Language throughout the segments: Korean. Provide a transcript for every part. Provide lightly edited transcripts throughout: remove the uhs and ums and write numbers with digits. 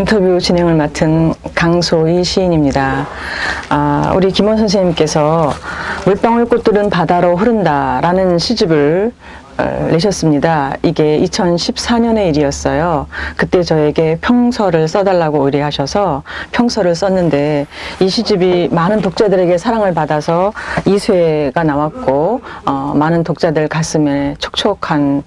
인터뷰 진행을 맡은 강소희 시인입니다. 우리 김원 선생님께서 물방울꽃들은 바다로 흐른다라는 시집을 내셨습니다. 이게 2014년의 일이었어요. 그때 저에게 평서를 써달라고 의뢰하셔서 평서를 썼는데 이 시집이 많은 독자들에게 사랑을 받아서 2쇄가 나왔고 많은 독자들 가슴에 촉촉한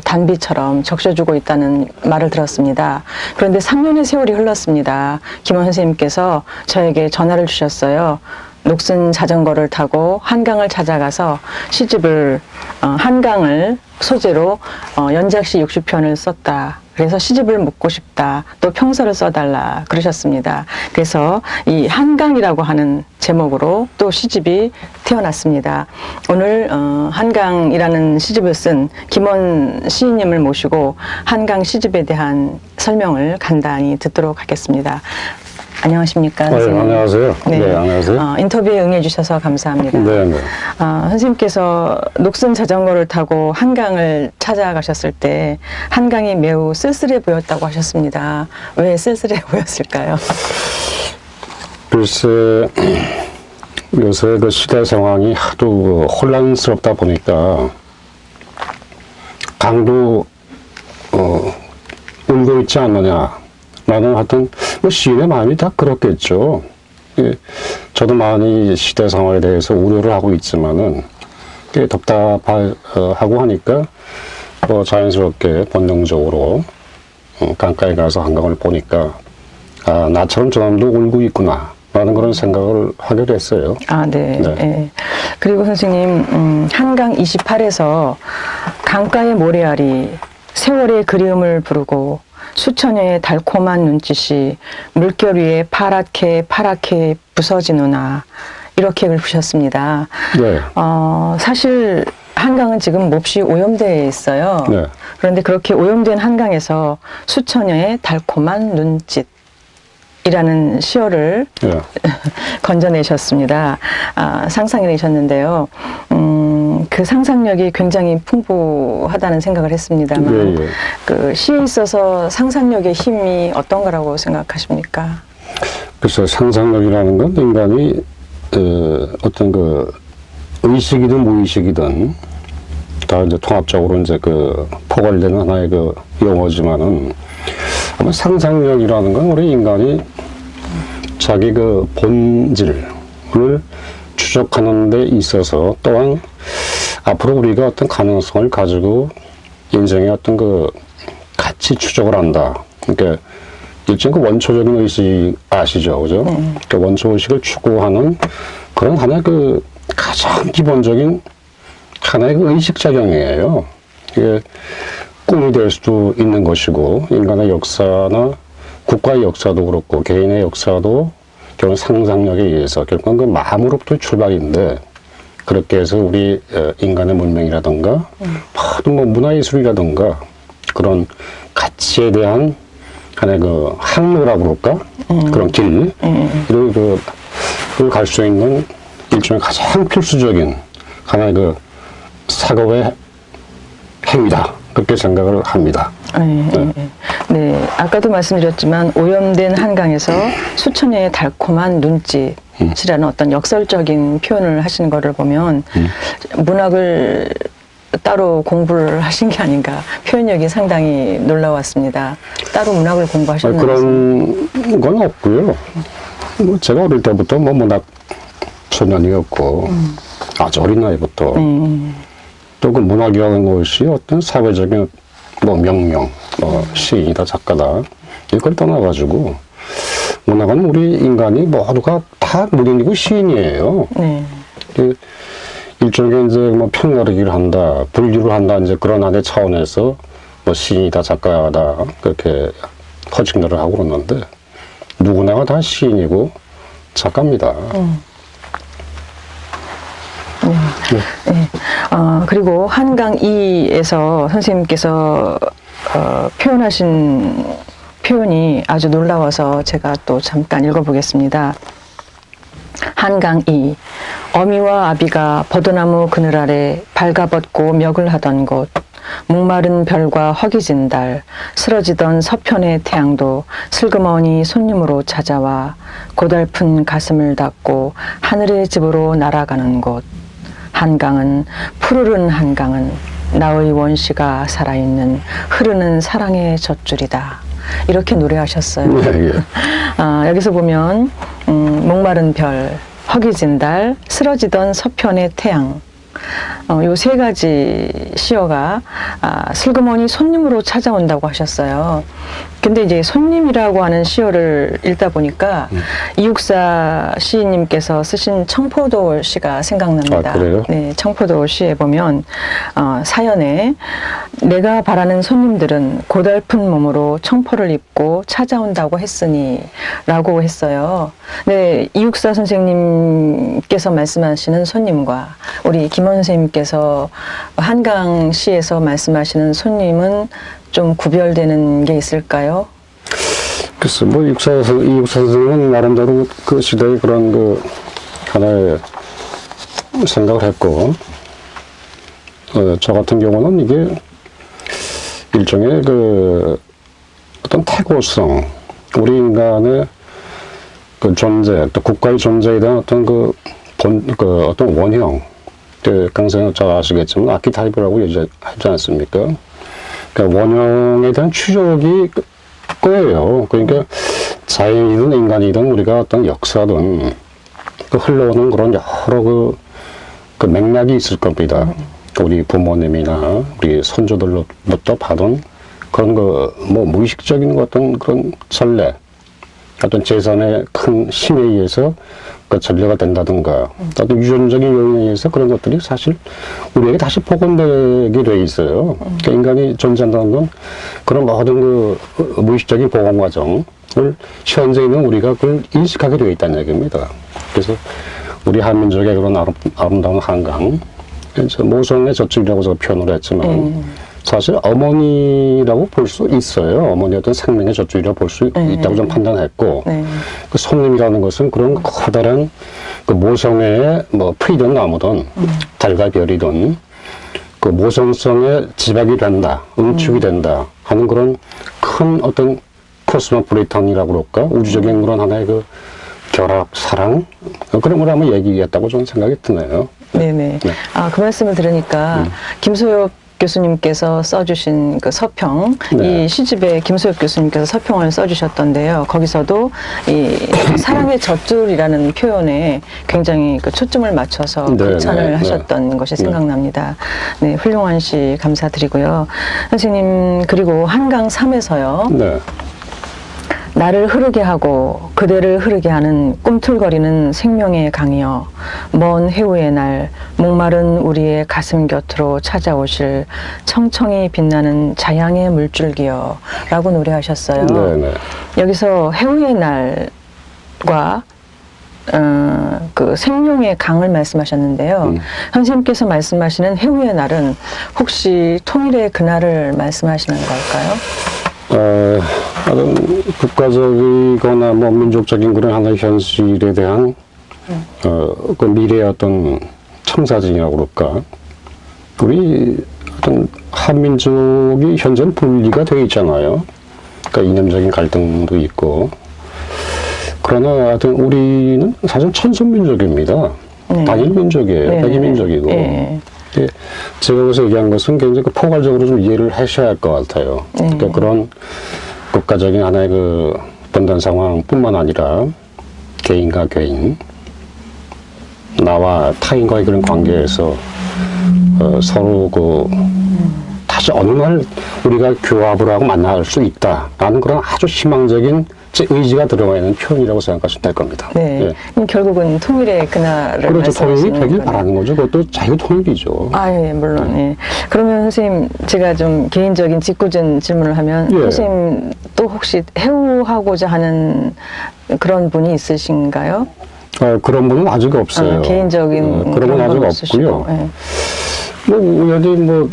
단비처럼 적셔주고 있다는 말을 들었습니다. 그런데 3년의 세월이 흘렀습니다. 김원 선생님께서 저에게 전화를 주셨어요. 녹슨 자전거를 타고 한강을 찾아가서 시집을 한강을 소재로 연작시 60편을 썼다. 그래서 시집을 묻고 싶다. 또 평서를 써달라 그러셨습니다. 그래서 이 한강이라고 하는 제목으로 또 시집이 태어났습니다. 오늘 한강이라는 시집을 쓴 김원 시인님을 모시고 한강 시집에 대한 설명을 간단히 듣도록 하겠습니다. 안녕하십니까, 선생님. 네, 안녕하세요. 네, 안녕하세요. 인터뷰에 응해주셔서 감사합니다. 네, 네. 선생님께서 녹슨 자전거를 타고 한강을 찾아가셨을 때 한강이 매우 쓸쓸해 보였다고 하셨습니다. 왜 쓸쓸해 보였을까요? 글쎄, 요새 그 시대 상황이 하도 혼란스럽다 보니까 강도 울고 있지 않느냐. 나는 하여튼 뭐 시인의 마음이 다 그렇겠죠. 저도 많이 시대 상황에 대해서 우려를 하고 있지만은 답답하고 하니까 뭐 자연스럽게 본능적으로 강가에 가서 한강을 보니까 나처럼 저 사람도 울고 있구나 라는 그런 생각을 하게 됐어요. 네. 네. 네. 그리고 선생님 한강 28에서 강가의 모래알이 세월의 그리움을 부르고 수천여의 달콤한 눈짓이 물결 위에 파랗게 부서지누나 이렇게 읊으셨습니다. 네. 사실 한강은 지금 몹시 오염되어 있어요. 네. 그런데 그렇게 오염된 한강에서 수천여의 달콤한 눈짓이라는 시어를 네. 건져내셨습니다. 상상해내셨는데요. 그 상상력이 굉장히 풍부하다는 생각을 했습니다만 예, 예. 그 시에 있어서 상상력의 힘이 어떤 거라고 생각하십니까? 그래서 상상력이라는 건 인간이 어떤 그 의식이든 무의식이든 다 이제 통합적으로 이제 그 포괄되는 하나의 그 용어지만은 아마 상상력이라는 건 우리 인간이 자기 그 본질을 추적하는 데 있어서 또한 앞으로 우리가 어떤 가능성을 가지고 인생의 어떤 그 가치 추적을 한다. 그러니까 일종 그 원초적인 의식 아시죠, 그죠? 그 원초 의식을 추구하는 그런 하나의 그 가장 기본적인 하나의 그 의식작용이에요. 이게 꿈이 될 수도 있는 것이고 인간의 역사나 국가의 역사도 그렇고 개인의 역사도 결국 상상력에 의해서 결국은 그 마음으로부터 출발인데 그렇게 해서 우리 인간의 문명이라든가 모든 뭐 문화예술이라든가 그런 가치에 대한 하나의 그 항로라고 그럴까? 그런 길, 그걸 갈 수 있는 일종의 가장 필수적인 하나의 그 사고의 행위다. 그렇게 생각을 합니다. 네, 아까도 말씀드렸지만 오염된 한강에서 수천여의 달콤한 눈짓이라는 어떤 역설적인 표현을 하시는 거를 보면 문학을 따로 공부를 하신 게 아닌가 표현력이 상당히 놀라웠습니다. 따로 문학을 공부하셨나요? 그런 건 없고요. 뭐 제가 어릴 때부터 뭐 문학 소년이었고 아주 어린 나이부터 또 그 문학이라는 것이 어떤 사회적인 뭐 명령, 뭐 시인이다 작가다 이걸 떠나가지고 문학은 우리 인간이 모두가 다 문인이고 시인이에요. 일종의 이제 뭐 편가르기를 한다, 분류를 한다 이제 그런 안의 차원에서 뭐 시인이다 작가다 그렇게 허칭들을 하고 그러는데 누구나가 다 시인이고 작가입니다. 그리고 한강 2에서 선생님께서 표현하신 표현이 아주 놀라워서 제가 또 잠깐 읽어보겠습니다. 한강 2. 어미와 아비가 버드나무 그늘 아래 발가벗고 멱을 하던 곳. 목마른 별과 허기진 달, 쓰러지던 서편의 태양도 슬그머니 손님으로 찾아와 고달픈 가슴을 닫고 하늘의 집으로 날아가는 곳. 한강은, 푸르른 한강은 나의 원시가 살아있는 흐르는 사랑의 젖줄이다. 이렇게 노래하셨어요. 예, 예. 여기서 보면 목마른 별, 허기진 달, 쓰러지던 서편의 태양, 요 세 가지 시어가 슬그머니 손님으로 찾아온다고 하셨어요. 근데 이제 손님이라고 하는 시어를 읽다 보니까 이육사 시인님께서 쓰신 청포도 시가 생각납니다. 아, 그래요? 네, 청포도 시에 보면 사연에 내가 바라는 손님들은 고달픈 몸으로 청포를 입고 찾아온다고 했으니 라고 했어요. 네, 이육사 선생님께서 말씀하시는 손님과 우리 김원 선생님께서 한강시에서 말씀하시는 손님은 좀 구별되는 게 있을까요? 글쎄, 뭐, 이육사 선생은 나름대로 그 시대의 그런 그 하나의 생각을 했고, 저 같은 경우는 이게 일종의 그 어떤 태고성, 우리 인간의 그 존재, 또 국가의 존재에 대한 어떤 그 어떤 원형, 강생은 잘 아시겠지만 아키타이프라고 얘기하지 않습니까? 그러니까 원형에 대한 추적이 거예요. 그러니까 자연이든 인간이든 우리가 어떤 역사든 그 흘러오는 그런 여러 그 맥락이 있을 겁니다. 우리 부모님이나 우리 선조들로부터 받은 그런 뭐 무의식적인 어떤 그런 전례, 어떤 재산의 큰 힘에 의해서 그 전례가 된다든가, 어떤 유전적인 요인에 의해서 그런 것들이 사실 우리에게 다시 복원되게 돼 있어요. 그러니까 인간이 존재한다는 건 그런 모든 그 무의식적인 복원 과정을 현재 있는 우리가 그걸 인식하게 되어 있다는 얘기입니다. 그래서 우리 한민족의 그런 아름다운 한강, 모성의 젖줄이라고 제가 표현을 했지만, 사실 어머니라고 볼 수 있어요. 어머니의 어떤 생명의 젖줄이라고 볼 수 있다고 좀 판단했고, 그 손님이라는 것은 그런 커다란 그 모성의 뭐 풀이든 나무든 달과 별이든 그 모성성의 지박이 된다, 응축이 된다 하는 그런 큰 어떤 코스모폴리탄이라고 그럴까? 우주적인 그런 하나의 그 결합, 사랑, 그런 걸 한번 얘기했다고 저는 생각이 드네요. 네네. 네. 그 말씀을 들으니까 김소엽 교수님께서 써주신 그 서평, 네. 이 시집에 김소엽 교수님께서 서평을 써주셨던데요. 거기서도 이 사랑의 젖줄이라는 표현에 굉장히 그 초점을 맞춰서 네, 극찬을 네, 하셨던 네. 것이 생각납니다. 네, 훌륭한 시 감사드리고요. 선생님, 그리고 한강 3에서요. 네. 나를 흐르게 하고 그대를 흐르게 하는 꿈틀거리는 생명의 강이여, 먼 해우의 날 목마른 우리의 가슴 곁으로 찾아오실 청청이 빛나는 자양의 물줄기여 라고 노래하셨어요. 네네. 여기서 해우의 날과 그 생명의 강을 말씀하셨는데요. 선생님께서 말씀하시는 해우의 날은 혹시 통일의 그날을 말씀하시는 걸까요? 어떤 국가적이거나 뭐 민족적인 그런 하나의 현실에 대한 그 미래의 어떤 청사진이라고 그럴까. 우리 어떤 한민족이 현재는 분리가 되어 있잖아요. 그러니까 이념적인 갈등도 있고. 그러나 하여튼 우리는 사실 천선민족입니다. 단일 민족이에요. 백이민족이고. 네. 제가 여기서 얘기한 것은 굉장히 그 포괄적으로 좀 이해를 하셔야 할 것 같아요. 그러니까 그런 국가적인 하나의 그 분단 상황뿐만 아니라 개인과 개인, 나와 타인과의 그런 관계에서 서로 다시 어느 날 우리가 교합을 하고 만날 수 있다라는 그런 아주 희망적인 제 의지가 들어가 있는 표현이라고 생각하시면 될 겁니다. 네. 예. 결국은 통일의 그날을 그렇죠. 통일이 말씀하시는 되길 거네요. 바라는 거죠. 그것도 자유 통일이죠. 예, 물론. 예. 그러면 선생님, 제가 좀 개인적인 짓궂은 질문을 하면, 예. 선생님 또 혹시 해우하고자 하는 그런 분이 있으신가요? 그런 분은 아직 없어요. 개인적인 그런 건 아직 건 없고요. 없으시고, 예. 뭐 우연히 뭐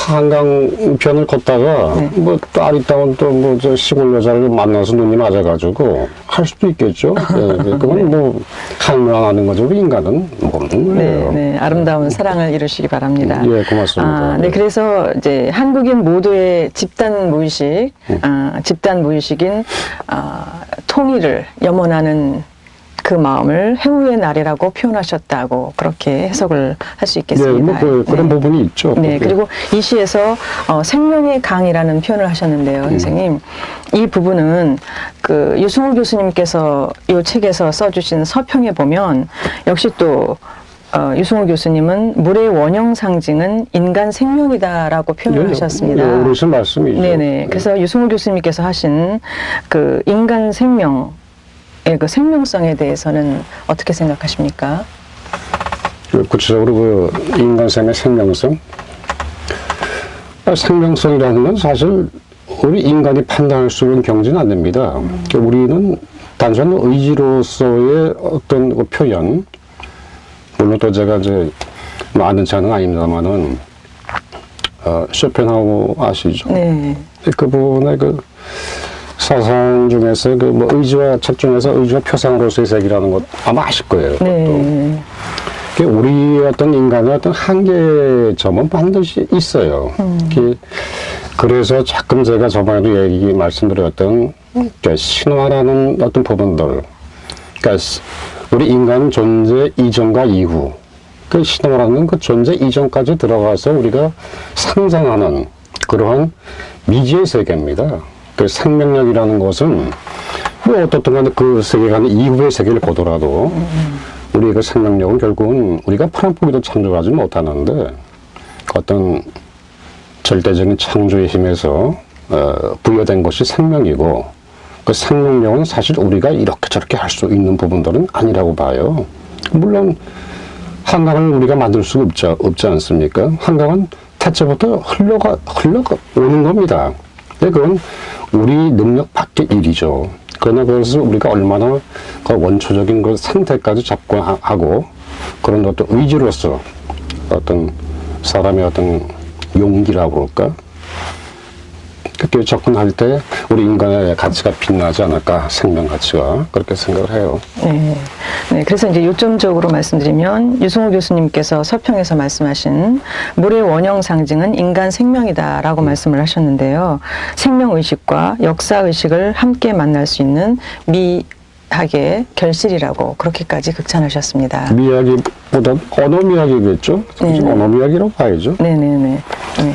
한강변을 걷다가 네. 뭐 또 아리따운 또 뭐 저 시골 여자를 만나서 눈이 맞아가지고 할 수도 있겠죠. 네, 그건 뭐 항명하는 거죠. 우리 인간은 모르는 네, 거예요. 네, 아름다운 사랑을 이루시기 바랍니다. 예, 고맙습니다. 네, 그래서 이제 한국인 모두의 집단 무의식, 집단 무의식인 통일을 염원하는 그 마음을 해우의 날이라고 표현하셨다고 그렇게 해석을 할 수 네, 있겠습니다. 뭐 그런 부분이 있죠. 네, 그리고 이 시에서 생명의 강이라는 표현을 하셨는데요, 선생님. 이 부분은 그 유승우 교수님께서 이 책에서 써주신 서평에 보면 역시 또 유승우 교수님은 물의 원형 상징은 인간 생명이다라고 표현을 하셨습니다. 네, 어르신 말씀이죠. 네네. 그래서 유승우 교수님께서 하신 그 인간 생명의 그 생명성에 대해서는 어떻게 생각하십니까? 구체적으로 그 인간생의 생명성? 생명성이라는 건 사실 우리 인간이 판단할 수 있는 경지는 안 됩니다. 우리는 단순한 의지로서의 어떤 그 표현, 물론 또 제가 이제 뭐 아는 차는 아닙니다만은 쇼펜하우 아시죠? 네. 그분의 그 사상 중에서 그 뭐 의지와 책 중에서 의지와 표상으로서의 세계라는 것 아마 아실 거예요. 네. 우리 어떤 인간의 어떤 한계점은 반드시 있어요. 그래서 자꾸 제가 저번에도 말씀드렸던 그 신화라는 어떤 부분들, 그러니까 우리 인간 존재 이전과 이후, 그 신화라는 그 존재 이전까지 들어가서 우리가 상상하는 그러한 미지의 세계입니다. 그 생명력이라는 것은 뭐 어떻든 간에 그 세계관 이후의 세계를 보더라도 우리의 그 생명력은 결국은 우리가 풀한포기도 창조하지 못하는데 어떤 절대적인 창조의 힘에서 부여된 것이 생명이고 그 생명력은 사실 우리가 이렇게 저렇게 할 수 있는 부분들은 아니라고 봐요. 물론 한강을 우리가 만들 수가 없지 않습니까? 한강은 태초부터 흘러오는 겁니다. 근데 그건 우리 능력 밖의 일이죠. 그러나 그것을 우리가 얼마나 그 원초적인 그 상태까지 접근하고 그런 어떤 의지로서 어떤 사람의 어떤 용기라고 할까? 그렇게 접근할 때 우리 인간의 가치가 빛나지 않을까, 생명 가치가 그렇게 생각을 해요. 네. 네. 그래서 이제 요점적으로 말씀드리면 유승우 교수님께서 서평에서 말씀하신 물의 원형 상징은 인간 생명이다라고 말씀을 하셨는데요. 생명 의식과 역사 의식을 함께 만날 수 있는 미학의 결실이라고 그렇게까지 극찬하셨습니다. 미학보다 언어 미학이겠죠? 네. 언어 미학이라고 봐야죠. 네네네. 네.